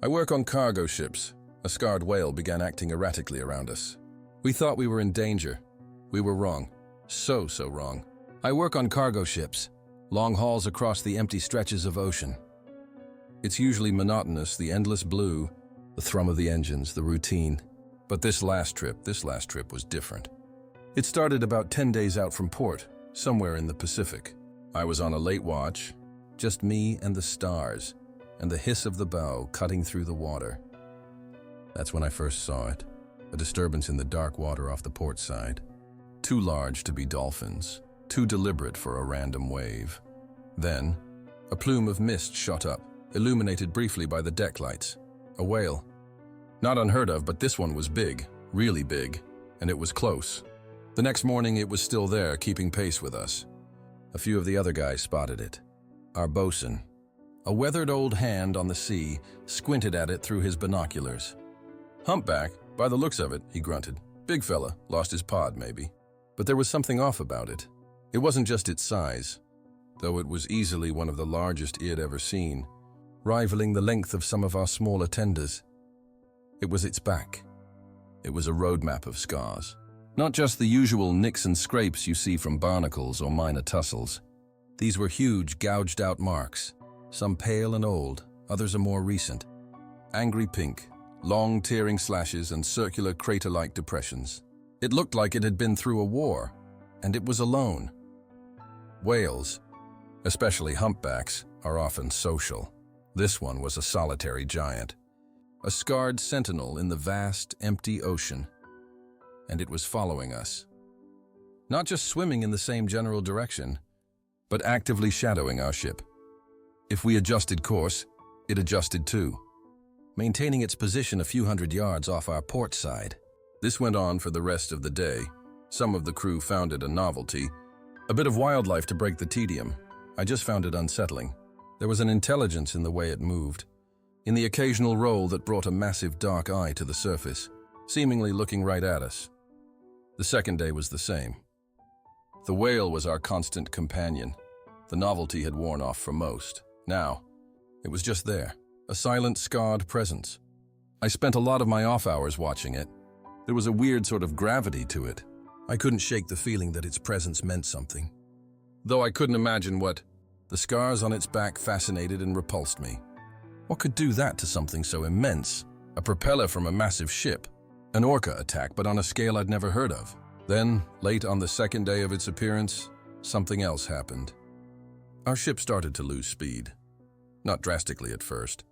I work on cargo ships. A scarred whale began acting erratically around us. We thought we were in danger. We were wrong. So wrong. I work on cargo ships. Long hauls across the empty stretches of ocean. It's usually monotonous, the endless blue, the thrum of the engines, the routine. But this last trip was different. It started about 10 days out from port, somewhere in the Pacific. I was on a late watch, just me and the stars, and the hiss of the bow cutting through the water. That's when I first saw it, a disturbance in the dark water off the port side. Too large to be dolphins, too deliberate for a random wave. Then, a plume of mist shot up, illuminated briefly by the deck lights. A whale. Not unheard of, but this one was big, really big, and it was close. The next morning it was still there, keeping pace with us. A few of the other guys spotted it. Our bosun, a weathered old hand on the sea, squinted at it through his binoculars. "Humpback, by the looks of it," he grunted. "Big fella, lost his pod, maybe." But there was something off about it. It wasn't just its size, though it was easily one of the largest he had ever seen, rivaling the length of some of our smaller tenders. It was its back. It was a roadmap of scars. Not just the usual nicks and scrapes you see from barnacles or minor tussles. These were huge, gouged-out marks, some pale and old, others are more recent. Angry pink, long tearing slashes and circular crater-like depressions. It looked like it had been through a war, and it was alone. Whales, especially humpbacks, are often social. This one was a solitary giant, a scarred sentinel in the vast, empty ocean. And it was following us. Not just swimming in the same general direction, but actively shadowing our ship. If we adjusted course, it adjusted too, maintaining its position a few hundred yards off our port side. This went on for the rest of the day. Some of the crew found it a novelty, a bit of wildlife to break the tedium. I just found it unsettling. There was an intelligence in the way it moved, in the occasional roll that brought a massive dark eye to the surface, seemingly looking right at us. The second day was the same. The whale was our constant companion. The novelty had worn off for most. Now, it was just there, a silent, scarred presence. I spent a lot of my off hours watching it. There was a weird sort of gravity to it. I couldn't shake the feeling that its presence meant something. Though I couldn't imagine what. The scars on its back fascinated and repulsed me. What could do that to something so immense? A propeller from a massive ship. An orca attack, but on a scale I'd never heard of. Then, late on the second day of its appearance, something else happened. Our ship started to lose speed. Not drastically at first.